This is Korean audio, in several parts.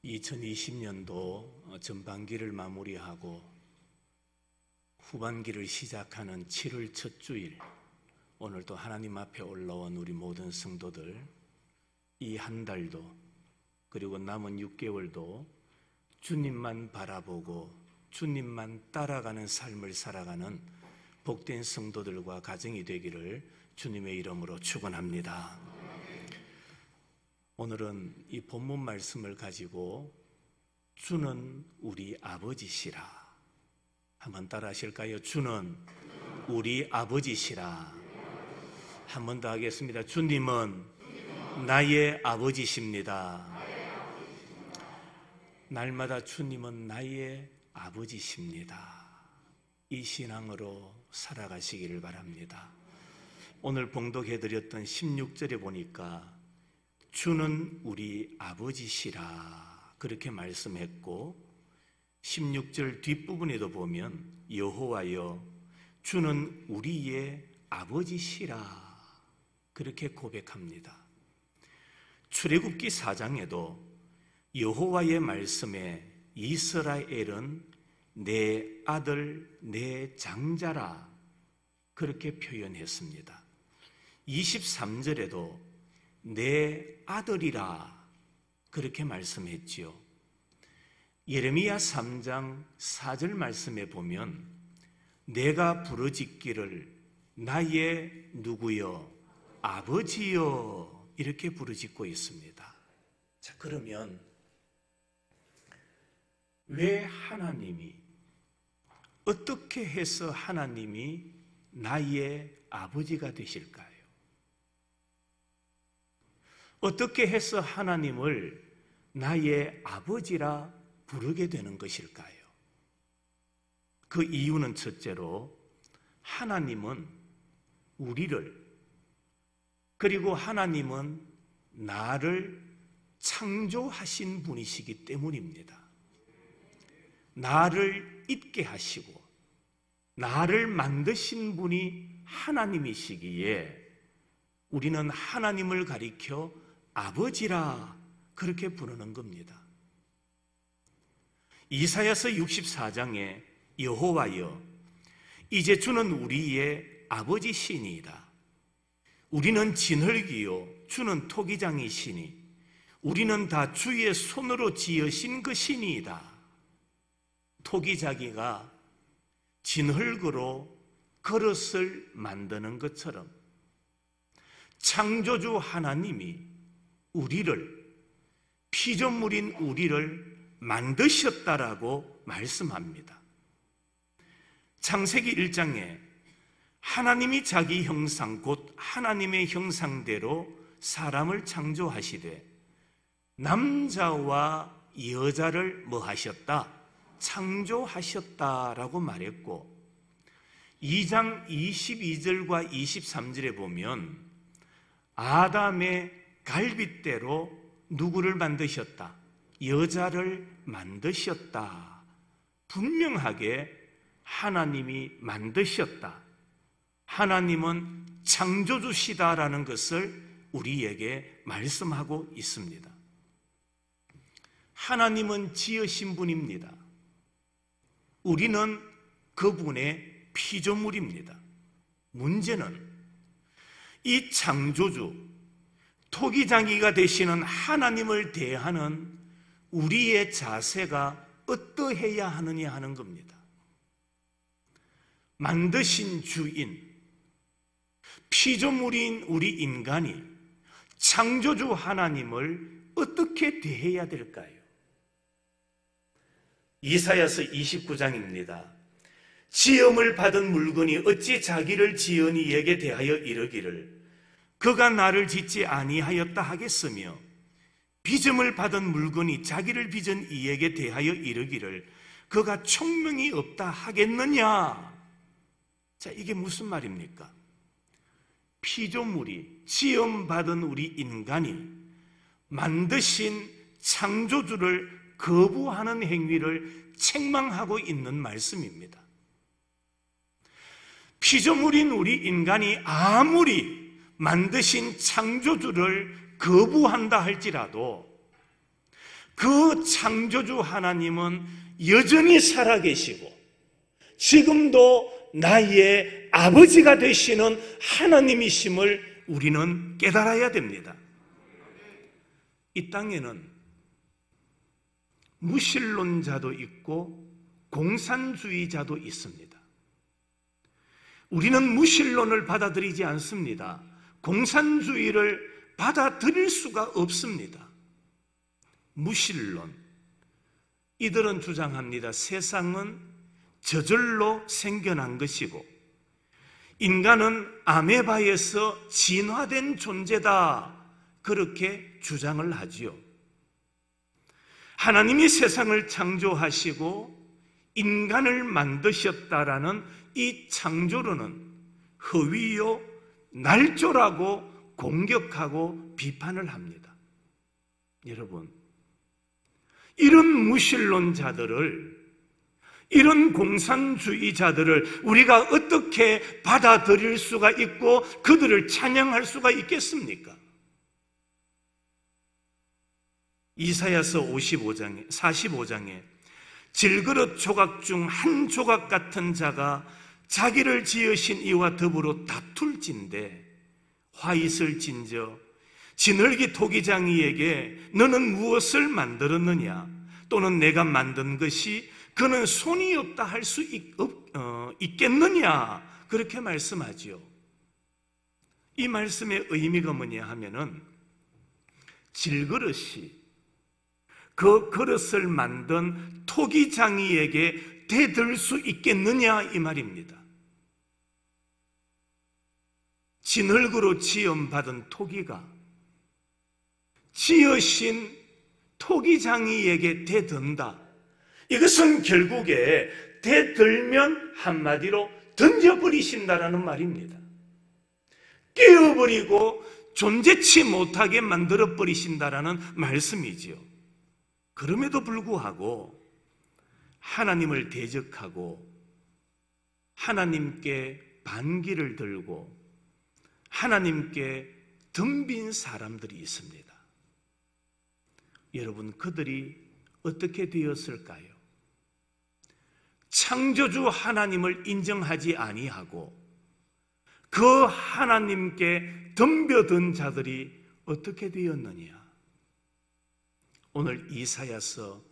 2020년도 전반기를 마무리하고 후반기를 시작하는 7월 첫 주일, 오늘도 하나님 앞에 올라온 우리 모든 성도들, 이 한 달도 그리고 남은 6개월도 주님만 바라보고 주님만 따라가는 삶을 살아가는 복된 성도들과 가정이 되기를 주님의 이름으로 축원합니다. 오늘은 이 본문 말씀을 가지고 주는 우리 아버지시라, 한번 따라 하실까요? 주는 우리 아버지시라. 한 번 더 하겠습니다. 주님은 나의 아버지십니다. 날마다 주님은 나의 아버지십니다. 이 신앙으로 살아가시기를 바랍니다. 오늘 봉독해드렸던 16절에 보니까 주는 우리 아버지시라 그렇게 말씀했고, 16절 뒷부분에도 보면 여호와여 주는 우리의 아버지시라 그렇게 고백합니다. 출애굽기 4장에도 여호와의 말씀에 이스라엘은 내 아들 내 장자라 그렇게 표현했습니다. 23절에도 내 아들이라 그렇게 말씀했지요. 예레미야 3장 4절 말씀에 보면 내가 부르짖기를 나의 누구여 아버지여 이렇게 부르짖고 있습니다. 자, 그러면 왜 하나님이, 어떻게 해서 하나님이 나의 아버지가 되실까요? 어떻게 해서 하나님을 나의 아버지라 부르게 되는 것일까요? 그 이유는 첫째로 하나님은 우리를, 그리고 하나님은 나를 창조하신 분이시기 때문입니다. 나를 있게 하시고 나를 만드신 분이 하나님이시기에 우리는 하나님을 가리켜 아버지라 그렇게 부르는 겁니다. 이사야서 64장에 여호와여 이제 주는 우리의 아버지시니이다. 우리는 진흙이요 주는 토기장이시니 우리는 다 주의 손으로 지으신 것이니이다. 토기자기가 진흙으로 그릇을 만드는 것처럼 창조주 하나님이 우리를, 피조물인 우리를 만드셨다라고 말씀합니다. 창세기 1장에 하나님이 자기 형상 곧 하나님의 형상대로 사람을 창조하시되 남자와 여자를 뭐 하셨다? 창조하셨다라고 말했고, 2장 22절과 23절에 보면 아담의 갈빗대로 누구를 만드셨다? 여자를 만드셨다. 분명하게 하나님이 만드셨다. 하나님은 창조주시다라는 것을 우리에게 말씀하고 있습니다. 하나님은 지으신 분입니다. 우리는 그분의 피조물입니다. 문제는 이 창조주, 토기장이가 되시는 하나님을 대하는 우리의 자세가 어떠해야 하느냐 하는 겁니다. 만드신 주인, 피조물인 우리 인간이 창조주 하나님을 어떻게 대해야 될까요? 이사야서 29장입니다. 지음을 받은 물건이 어찌 자기를 지은 이에게 대하여 이르기를 그가 나를 짓지 아니하였다 하겠으며 빚음을 받은 물건이 자기를 빚은 이에게 대하여 이르기를 그가 총명이 없다 하겠느냐? 자, 이게 무슨 말입니까? 피조물이, 지음받은 우리 인간이 만드신 창조주를 거부하는 행위를 책망하고 있는 말씀입니다. 피조물인 우리 인간이 아무리 만드신 창조주를 거부한다 할지라도 그 창조주 하나님은 여전히 살아계시고 지금도 나의 아버지가 되시는 하나님이심을 우리는 깨달아야 됩니다. 이 땅에는 무신론자도 있고 공산주의자도 있습니다. 우리는 무신론을 받아들이지 않습니다. 공산주의를 받아들일 수가 없습니다. 무신론, 이들은 주장합니다. 세상은 저절로 생겨난 것이고 인간은 아메바에서 진화된 존재다, 그렇게 주장을 하지요. 하나님이 세상을 창조하시고 인간을 만드셨다라는 이 창조론은 허위요, 날조라고 공격하고 비판을 합니다. 여러분, 이런 무신론자들을, 이런 공산주의자들을 우리가 어떻게 받아들일 수가 있고 그들을 찬양할 수가 있겠습니까? 이사야서 45장에 질그릇 조각 중 한 조각 같은 자가 자기를 지으신 이와 더불어 다툴진대 화잇을 진저 지늘기 토기장이에게 너는 무엇을 만들었느냐, 또는 내가 만든 것이 그는 손이 없다 할 수 있겠느냐, 그렇게 말씀하지요. 이 말씀의 의미가 뭐냐 하면은 질그릇이 그 그릇을 만든 토기장이에게 대들 수 있겠느냐, 이 말입니다. 진흙으로 지음받은 토기가 지으신 토기장이에게 대든다. 이것은 결국에 대들면 한마디로 던져버리신다라는 말입니다. 깨어버리고 존재치 못하게 만들어버리신다라는 말씀이지요. 그럼에도 불구하고 하나님을 대적하고 하나님께 반기를 들고 하나님께 덤빈 사람들이 있습니다. 여러분, 그들이 어떻게 되었을까요? 창조주 하나님을 인정하지 아니하고 그 하나님께 덤벼든 자들이 어떻게 되었느냐? 오늘 이사야서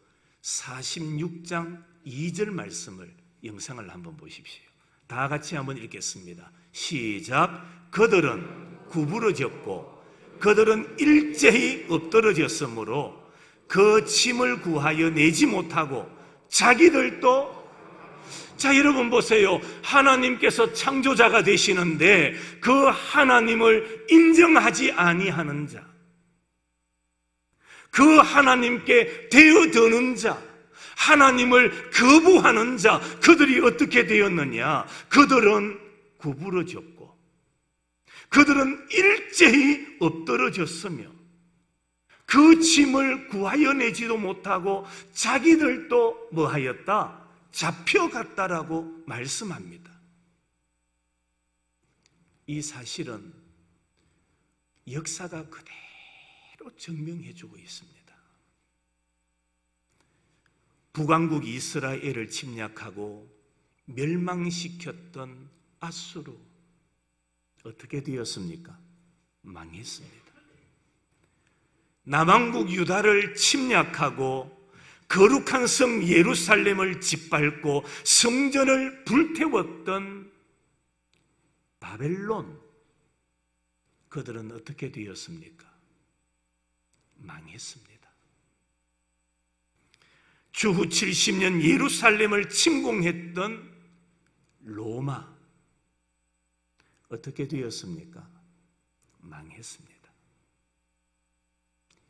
46장 2절 말씀을, 영상을 한번 보십시오. 다 같이 한번 읽겠습니다. 시작. 그들은 구부러졌고 그들은 일제히 엎드러졌으므로 그 짐을 구하여 내지 못하고 자기들도. 자, 여러분 보세요. 하나님께서 창조자가 되시는데 그 하나님을 인정하지 아니하는 자, 그 하나님께 대어드는 자, 하나님을 거부하는 자, 그들이 어떻게 되었느냐? 그들은 구부러졌고 그들은 일제히 엎드러졌으며 그 짐을 구하여 내지도 못하고 자기들도 뭐하였다? 잡혀갔다라고 말씀합니다. 이 사실은 역사가 그대로 증명해주고 있습니다. 북왕국 이스라엘을 침략하고 멸망시켰던 아수르, 어떻게 되었습니까? 망했습니다. 남왕국 유다를 침략하고 거룩한 성 예루살렘을 짓밟고 성전을 불태웠던 바벨론, 그들은 어떻게 되었습니까? 망했습니다. 주후 70년 예루살렘을 침공했던 로마, 어떻게 되었습니까? 망했습니다.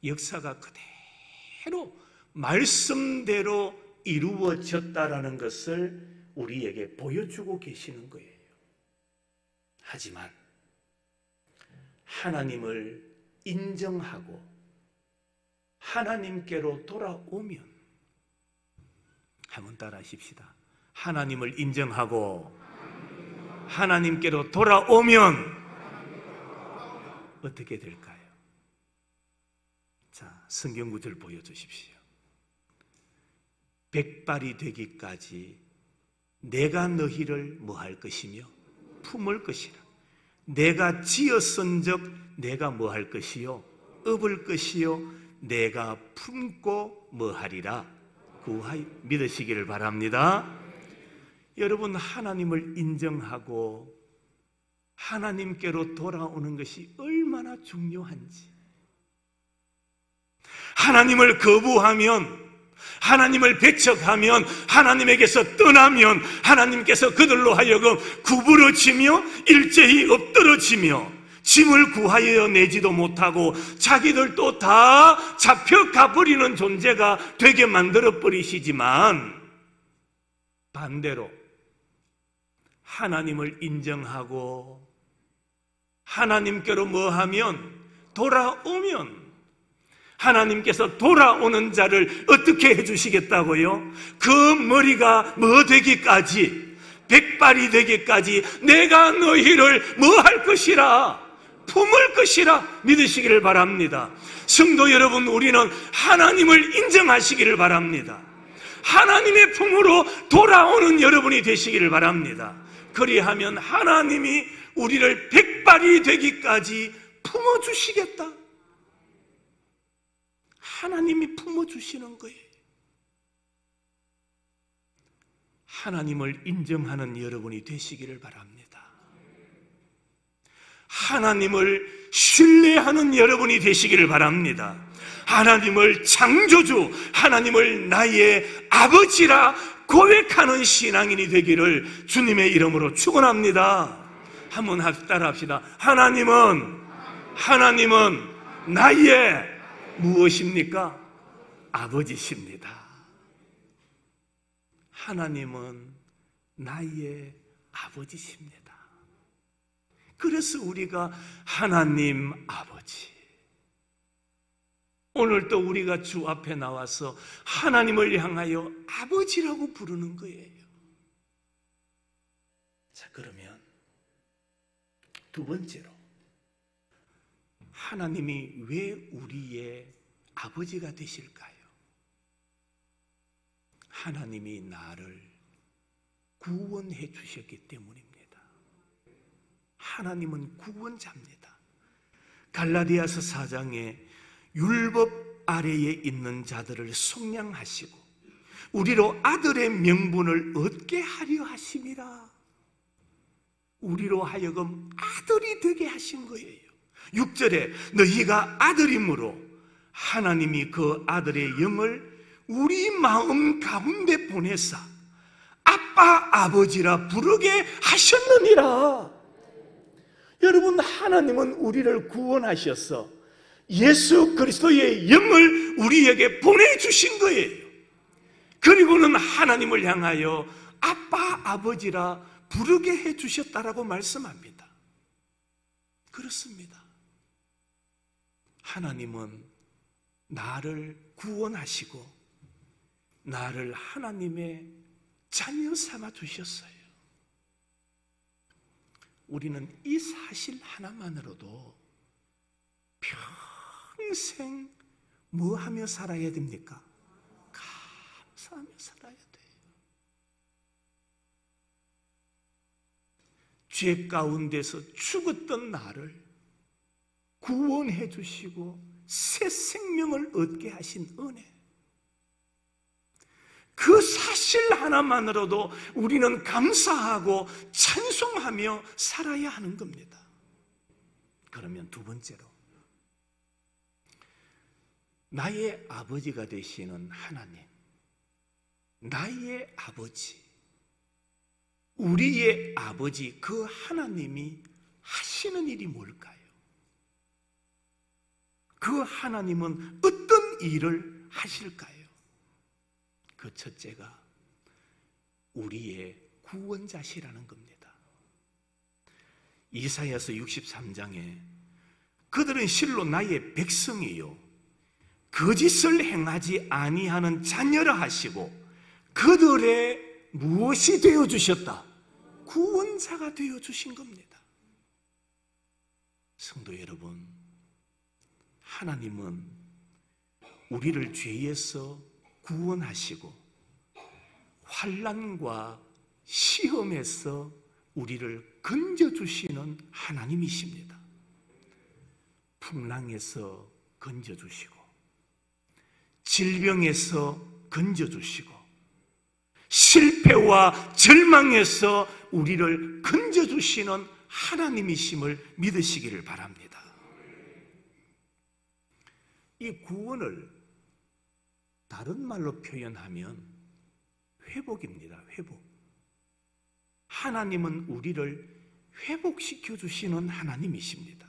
역사가 그대로 말씀대로 이루어졌다라는 것을 우리에게 보여주고 계시는 거예요. 하지만 하나님을 인정하고 하나님께로 돌아오면, 한번 따라 하십시다. 하나님을 인정하고 하나님께로 돌아오면 어떻게 될까요? 자, 성경 구절 보여주십시오. 백발이 되기까지 내가 너희를 뭐할 것이며 품을 것이라. 내가 지었은즉 내가 뭐할 것이요 업을 것이요 내가 품고 뭐하리라 구하여 믿으시기를 바랍니다. 여러분, 하나님을 인정하고 하나님께로 돌아오는 것이 얼마나 중요한지, 하나님을 거부하면, 하나님을 배척하면, 하나님에게서 떠나면 하나님께서 그들로 하여금 구부러지며 일제히 엎드러지며 짐을 구하여 내지도 못하고 자기들도 다 잡혀가버리는 존재가 되게 만들어버리시지만, 반대로 하나님을 인정하고 하나님께로 뭐하면 돌아오면 하나님께서 돌아오는 자를 어떻게 해주시겠다고요? 그 머리가 뭐 되기까지, 백발이 되기까지 내가 너희를 뭐 할 것이라, 품을 것이라 믿으시기를 바랍니다. 성도 여러분, 우리는 하나님을 인정하시기를 바랍니다. 하나님의 품으로 돌아오는 여러분이 되시기를 바랍니다. 그리하면 하나님이 우리를 백발이 되기까지 품어주시겠다. 하나님이 품어주시는 거예요. 하나님을 인정하는 여러분이 되시기를 바랍니다. 하나님을 신뢰하는 여러분이 되시기를 바랍니다. 하나님을 창조주, 하나님을 나의 아버지라 고백하는 신앙인이 되기를 주님의 이름으로 축원합니다. 한번 따라 합시다. 하나님은 나의 무엇입니까? 아버지십니다. 하나님은 나의 아버지십니다. 그래서 우리가 하나님 아버지, 오늘도 우리가 주 앞에 나와서 하나님을 향하여 아버지라고 부르는 거예요. 자, 그러면 두 번째로, 하나님이 왜 우리의 아버지가 되실까요? 하나님이 나를 구원해 주셨기 때문입니다. 하나님은 구원자입니다. 갈라디아서 4장에 율법 아래에 있는 자들을 속량하시고 우리로 아들의 명분을 얻게 하려 하심이라. 우리로 하여금 아들이 되게 하신 거예요. 6절에 너희가 아들이므로 하나님이 그 아들의 영을 우리 마음 가운데 보내사 아빠 아버지라 부르게 하셨느니라. 여러분, 하나님은 우리를 구원하셔서 예수 그리스도의 영을 우리에게 보내주신 거예요. 그리고는 하나님을 향하여 아빠 아버지라 부르게 해주셨다라고 말씀합니다. 그렇습니다. 하나님은 나를 구원하시고 나를 하나님의 자녀 삼아 주셨어요. 우리는 이 사실 하나만으로도 평생 뭐 하며 살아야 됩니까? 감사하며 살아야 돼요. 죄 가운데서 죽었던 나를 구원해 주시고 새 생명을 얻게 하신 은혜, 그 사실 하나만으로도 우리는 감사하고 찬송하며 살아야 하는 겁니다. 그러면 두 번째로, 나의 아버지가 되시는 하나님, 나의 아버지, 우리의 아버지, 그 하나님이 하시는 일이 뭘까요? 그 하나님은 어떤 일을 하실까요? 그 첫째가 우리의 구원자시라는 겁니다. 이사야서 63장에 그들은 실로 나의 백성이요 거짓을 행하지 아니하는 자녀라 하시고 그들의 무엇이 되어주셨다? 구원자가 되어주신 겁니다. 성도 여러분, 하나님은 우리를 죄에서 구원하시고 환난과 시험에서 우리를 건져주시는 하나님이십니다. 풍랑에서 건져주시고, 질병에서 건져주시고, 실패와 절망에서 우리를 건져주시는 하나님이심을 믿으시기를 바랍니다. 이 구원을 다른 말로 표현하면 회복입니다. 회복. 하나님은 우리를 회복시켜 주시는 하나님이십니다.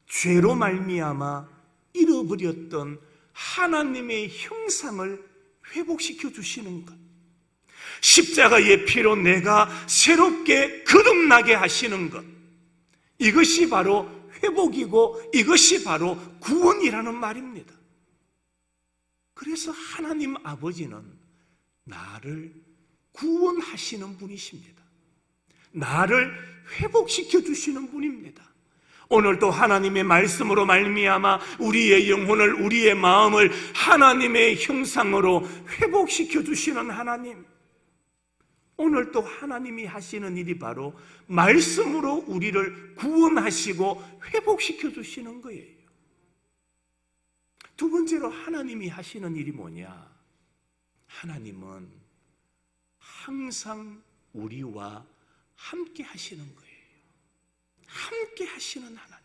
죄로 말미암아 잃어버렸던 하나님의 형상을 회복시켜 주시는 것, 십자가의 피로 내가 새롭게 거듭나게 하시는 것, 이것이 바로 회복이고 이것이 바로 구원이라는 말입니다. 그래서 하나님 아버지는 나를 구원하시는 분이십니다. 나를 회복시켜 주시는 분입니다. 오늘도 하나님의 말씀으로 말미암아 우리의 영혼을, 우리의 마음을 하나님의 형상으로 회복시켜 주시는 하나님, 오늘도 하나님이 하시는 일이 바로 말씀으로 우리를 구원하시고 회복시켜 주시는 거예요. 두 번째로 하나님이 하시는 일이 뭐냐? 하나님은 항상 우리와 함께 하시는 거예요. 함께 하시는 하나님.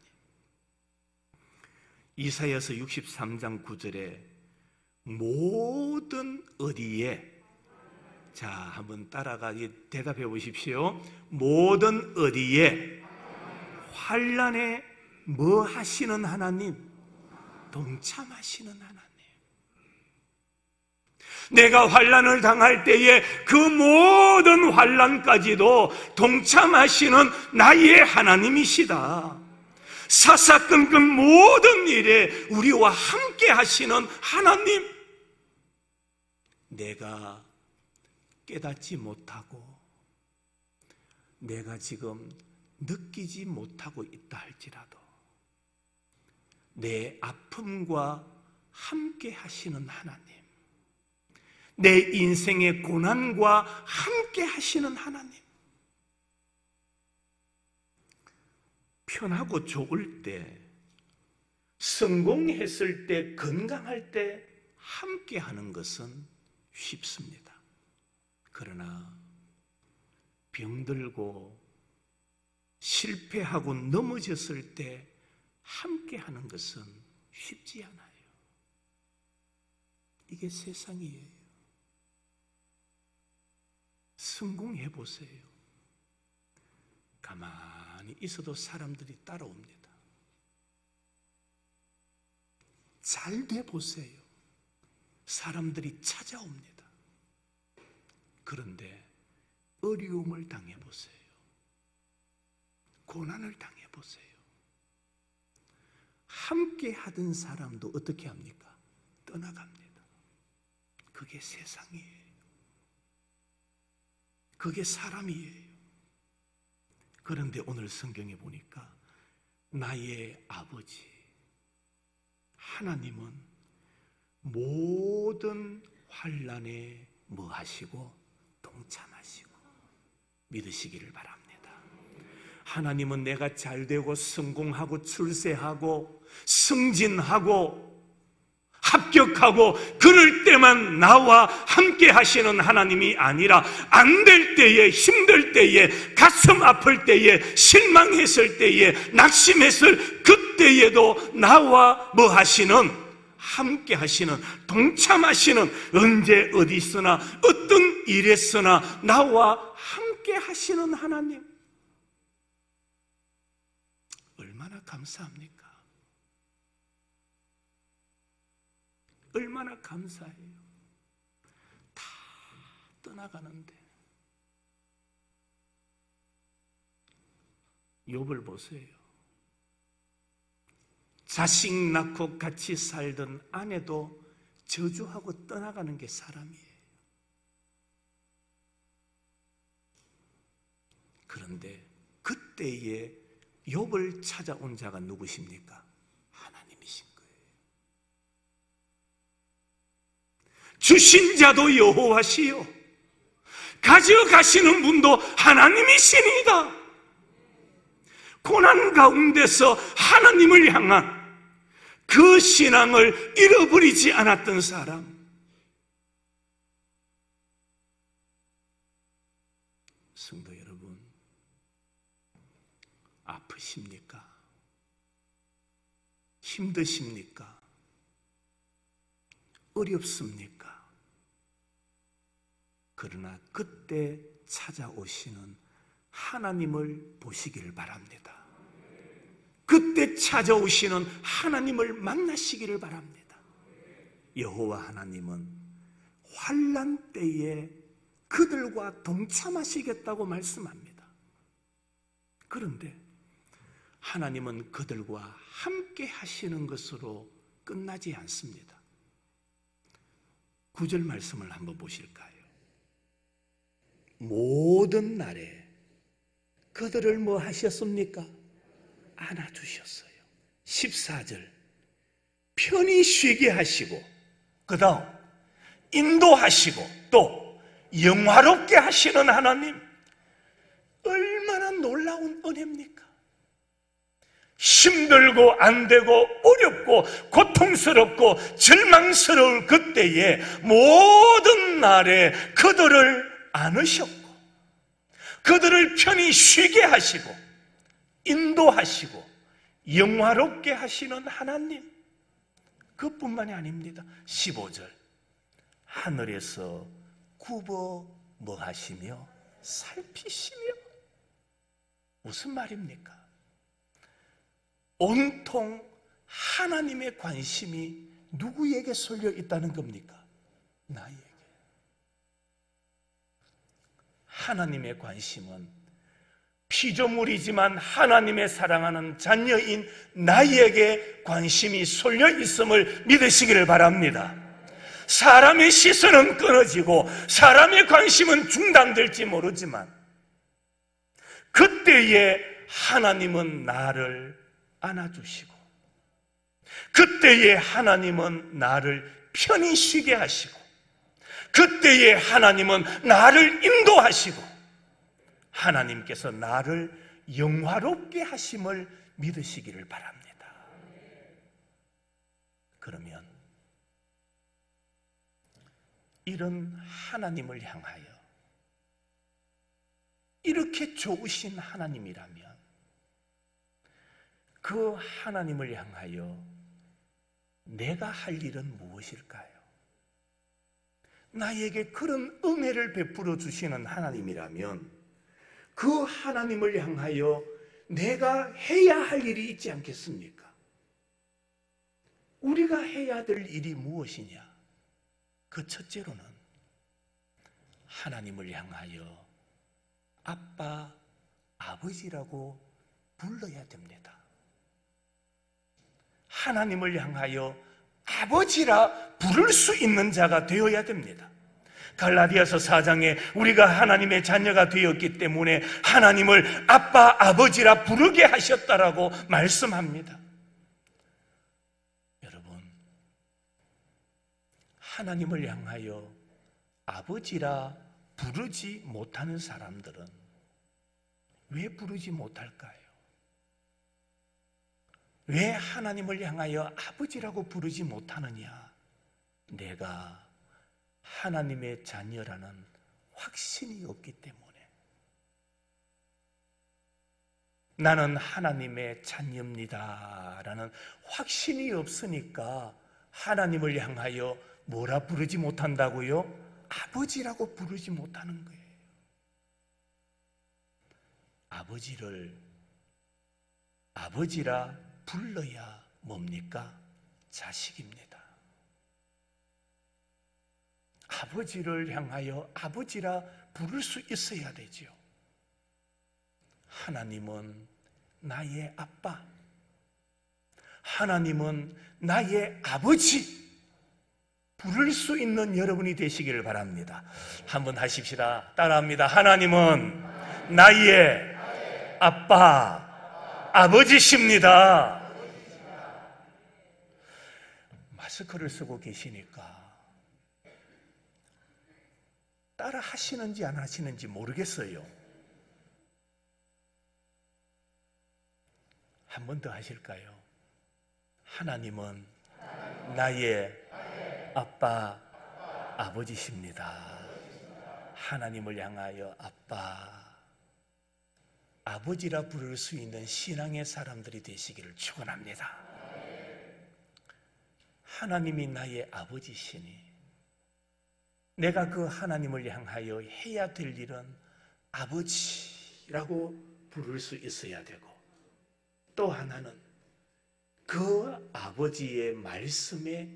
이사야서 63장 9절에 모든 어디에, 자, 한번 따라가 대답해 보십시오. 모든 어디에 환난에 뭐 하시는 하나님? 동참하시는 하나님. 내가 환난을 당할 때에 그 모든 환난까지도 동참하시는 나의 하나님이시다. 사사건건 모든 일에 우리와 함께 하시는 하나님. 내가 깨닫지 못하고 내가 지금 느끼지 못하고 있다 할지라도 내 아픔과 함께 하시는 하나님, 내 인생의 고난과 함께 하시는 하나님, 편하고 좋을 때, 성공했을 때, 건강할 때 함께 하는 것은 쉽습니다. 그러나 병들고 실패하고 넘어졌을 때 함께 하는 것은 쉽지 않아요. 이게 세상이에요. 성공해 보세요. 가만히 있어도 사람들이 따라옵니다. 잘 돼 보세요. 사람들이 찾아옵니다. 그런데 어려움을 당해 보세요. 고난을 당해 보세요. 함께 하던 사람도 어떻게 합니까? 떠나갑니다. 그게 세상이에요. 그게 사람이에요. 그런데 오늘 성경에 보니까 나의 아버지 하나님은 모든 환난에 뭐 하시고 동참하시고, 믿으시기를 바랍니다. 하나님은 내가 잘되고 성공하고 출세하고 승진하고 합격하고 그럴 때만 나와 함께 하시는 하나님이 아니라 안 될 때에, 힘들 때에, 가슴 아플 때에, 실망했을 때에, 낙심했을 그때에도 나와 뭐 하시는, 함께 하시는, 동참하시는, 언제 어디서나 어떤 일에서나 나와 함께 하시는 하나님, 얼마나 감사합니까? 얼마나 감사해요. 다 떠나가는데 욥을 보세요. 자식 낳고 같이 살던 아내도 저주하고 떠나가는 게 사람이에요. 그런데 그때에 욥을 찾아온 자가 누구십니까? 하나님이신 거예요. 주신 자도 여호와시요 가져가시는 분도 하나님이시니이다. 고난 가운데서 하나님을 향한 그 신앙을 잃어버리지 않았던 사람, 성도 여러분, 아프십니까? 힘드십니까? 어렵습니까? 그러나 그때 찾아오시는 하나님을 보시기를 바랍니다. 그때 찾아오시는 하나님을 만나시기를 바랍니다. 여호와 하나님은 환난 때에 그들과 동참하시겠다고 말씀합니다. 그런데 하나님은 그들과 함께 하시는 것으로 끝나지 않습니다. 9절 말씀을 한번 보실까요? 모든 날에 그들을 뭐 하셨습니까? 안아주셨어요. 14절 편히 쉬게 하시고 그 다음 인도하시고 또 영화롭게 하시는 하나님, 얼마나 놀라운 은혜입니까? 힘들고 안되고 어렵고 고통스럽고 절망스러울 그때에 모든 날에 그들을 안으셨고 그들을 편히 쉬게 하시고 인도하시고 영화롭게 하시는 하나님, 그뿐만이 아닙니다. 15절 하늘에서 굽어 뭐 하시며 살피시며, 무슨 말입니까? 온통 하나님의 관심이 누구에게 쏠려 있다는 겁니까? 나에게. 하나님의 관심은 피조물이지만 하나님의 사랑하는 자녀인 나에게 관심이 쏠려 있음을 믿으시기를 바랍니다. 사람의 시선은 끊어지고 사람의 관심은 중단될지 모르지만 그때에 하나님은 나를 안아주시고 그때에 하나님은 나를 편히 쉬게 하시고 그때에 하나님은 나를 인도하시고 하나님께서 나를 영화롭게 하심을 믿으시기를 바랍니다. 그러면 이런 하나님을 향하여, 이렇게 좋으신 하나님이라면 그 하나님을 향하여 내가 할 일은 무엇일까요? 나에게 그런 은혜를 베풀어 주시는 하나님이라면 그 하나님을 향하여 내가 해야 할 일이 있지 않겠습니까? 우리가 해야 될 일이 무엇이냐? 그 첫째로는 하나님을 향하여 아빠, 아버지라고 불러야 됩니다. 하나님을 향하여 아버지라 부를 수 있는 자가 되어야 됩니다. 갈라디아서 4장에 우리가 하나님의 자녀가 되었기 때문에 하나님을 아빠, 아버지라 부르게 하셨다라고 말씀합니다. 여러분, 하나님을 향하여 아버지라 부르지 못하는 사람들은 왜 부르지 못할까요? 왜 하나님을 향하여 아버지라고 부르지 못하느냐? 내가 하나님의 자녀라는 확신이 없기 때문에. 나는 하나님의 자녀입니다 라는 확신이 없으니까 하나님을 향하여 뭐라 부르지 못한다고요? 아버지라고 부르지 못하는 거예요. 아버지를 아버지라 불러야 뭡니까? 자식입니다. 아버지를 향하여 아버지라 부를 수 있어야 되죠. 하나님은 나의 아빠, 하나님은 나의 아버지 부를 수 있는 여러분이 되시기를 바랍니다. 한번 하십시다. 따라합니다. 하나님은 나의 아빠, 아버지십니다. 마스크를 쓰고 계시니까 따라 하시는지 안 하시는지 모르겠어요. 한 번 더 하실까요? 하나님은 나의 아빠, 아버지십니다. 하나님을 향하여 아빠, 아버지라 부를 수 있는 신앙의 사람들이 되시기를 축원합니다. 하나님이 나의 아버지시니 내가 그 하나님을 향하여 해야 될 일은 아버지라고 부를 수 있어야 되고, 또 하나는 그 아버지의 말씀에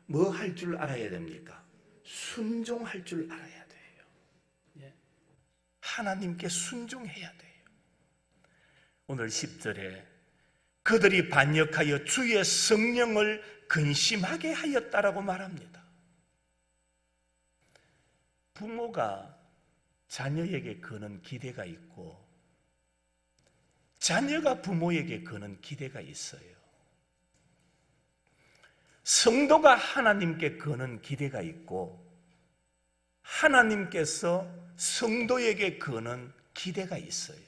뭐 할 줄 알아야 됩니까? 순종할 줄 알아야 돼요. 하나님께 순종해야 돼요. 오늘 10절에 그들이 반역하여 주의 성령을 근심하게 하였다라고 말합니다. 부모가 자녀에게 거는 기대가 있고 자녀가 부모에게 거는 기대가 있어요. 성도가 하나님께 거는 기대가 있고 하나님께서 성도에게 거는 기대가 있어요.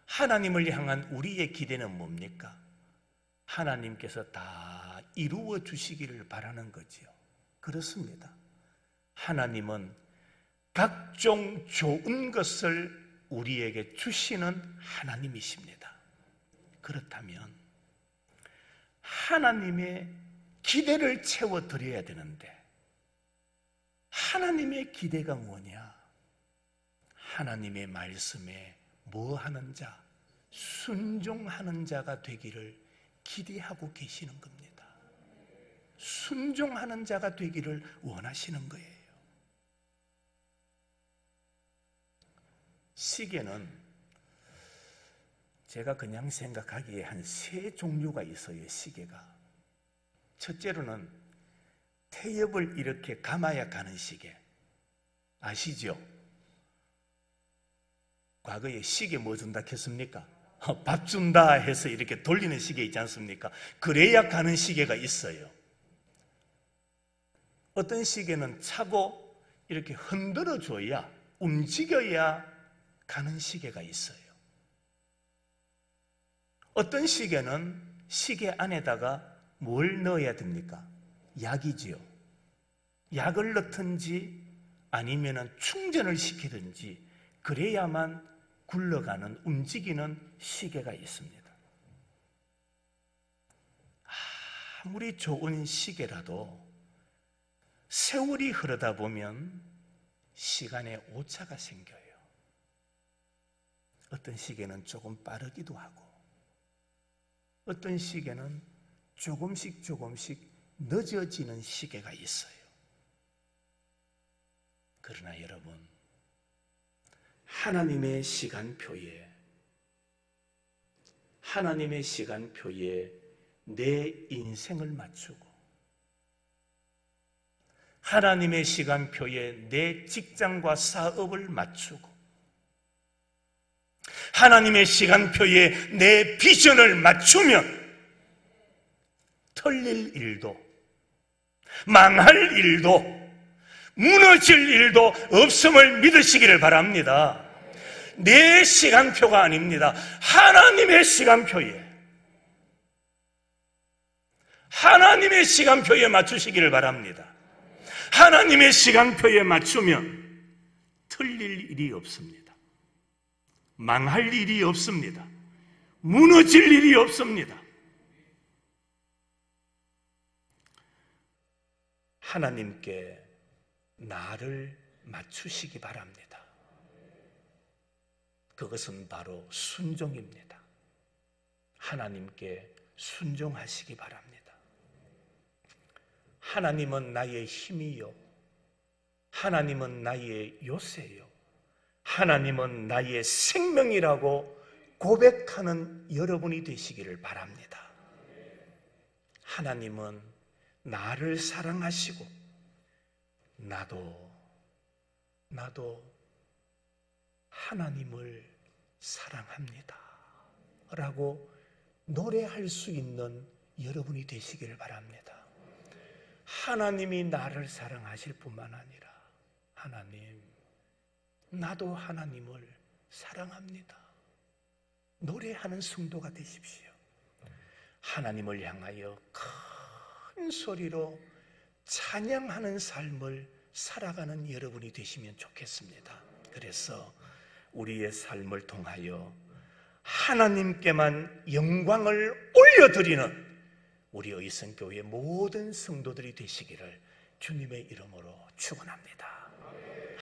하나님을 향한 우리의 기대는 뭡니까? 하나님께서 다 이루어 주시기를 바라는 거지요. 그렇습니다. 하나님은 각종 좋은 것을 우리에게 주시는 하나님이십니다. 그렇다면 하나님의 기대를 채워드려야 되는데 하나님의 기대가 뭐냐? 하나님의 말씀에 뭐 하는 자? 순종하는 자가 되기를 기대하고 계시는 겁니다. 순종하는 자가 되기를 원하시는 거예요. 시계는 제가 그냥 생각하기에 한 3종류가 있어요. 시계가. 첫째로는 태엽을 이렇게 감아야 가는 시계. 아시죠? 과거에 시계 뭐 준다 했습니까? 밥 준다 해서 이렇게 돌리는 시계 있지 않습니까? 그래야 가는 시계가 있어요. 어떤 시계는 차고 이렇게 흔들어줘야, 움직여야 가는 시계가 있어요. 어떤 시계는 시계 안에다가 뭘 넣어야 됩니까? 약이지요. 약을 넣든지 아니면 충전을 시키든지 그래야만 굴러가는, 움직이는 시계가 있습니다. 아무리 좋은 시계라도 세월이 흐르다 보면 시간에 오차가 생겨요. 어떤 시계는 조금 빠르기도 하고 어떤 시계는 조금씩 늦어지는 시계가 있어요. 그러나 여러분, 하나님의 시간표에 내 인생을 맞추고 하나님의 시간표에 내 직장과 사업을 맞추고 하나님의 시간표에 내 비전을 맞추면 틀릴 일도, 망할 일도, 무너질 일도 없음을 믿으시기를 바랍니다. 내 시간표가 아닙니다. 하나님의 시간표에 맞추시기를 바랍니다. 하나님의 시간표에 맞추면 틀릴 일이 없습니다. 망할 일이 없습니다. 무너질 일이 없습니다. 하나님께 나를 맞추시기 바랍니다. 그것은 바로 순종입니다. 하나님께 순종하시기 바랍니다. 하나님은 나의 힘이요, 하나님은 나의 요새요, 하나님은 나의 생명이라고 고백하는 여러분이 되시기를 바랍니다. 하나님은 나를 사랑하시고 나도 하나님을 사랑합니다 라고 노래할 수 있는 여러분이 되시기를 바랍니다. 하나님이 나를 사랑하실 뿐만 아니라 하나님, 나도 하나님을 사랑합니다. 노래하는 성도가 되십시오. 하나님을 향하여 큰 소리로 찬양하는 삶을 살아가는 여러분이 되시면 좋겠습니다. 그래서 우리의 삶을 통하여 하나님께만 영광을 올려드리는 우리 의성교회 모든 성도들이 되시기를 주님의 이름으로 축원합니다.